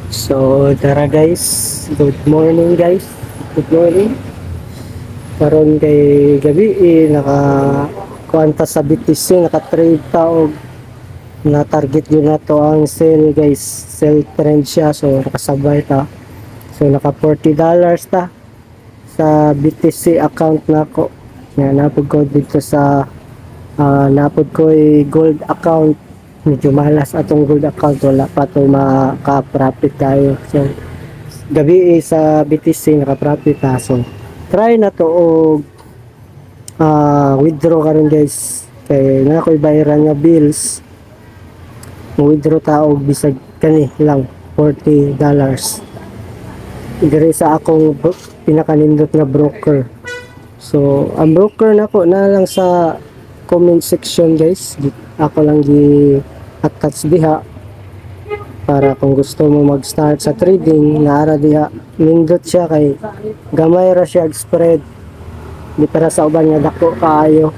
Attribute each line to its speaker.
Speaker 1: So, tara guys. Good morning guys. Good morning. Karon kay gabi kuanta sa BTC naka-trade ta og na target yun na to ang sell guys. Sell trend siya so nakasabay ta. So naka $40 ta sa BTC account nako. Nga napod ko dito sa napod ko gold account. Medyo malas atong gold account, wala pa to maka-profit tayo. So gabi sa BTC naka-profit ta. So try na to og withdraw karon guys kay na ko'y bayaran nga bills. Withdraw ta og bisag kani lang $40 dire sa akong pinakanindot nga broker. So ang broker nako na lang sa comment section guys, ako lang gi attach diha para kung gusto mo mag-start sa trading naara diha, nindot siya kay gamay ra siya spread di para sa uban nga dako kaayo.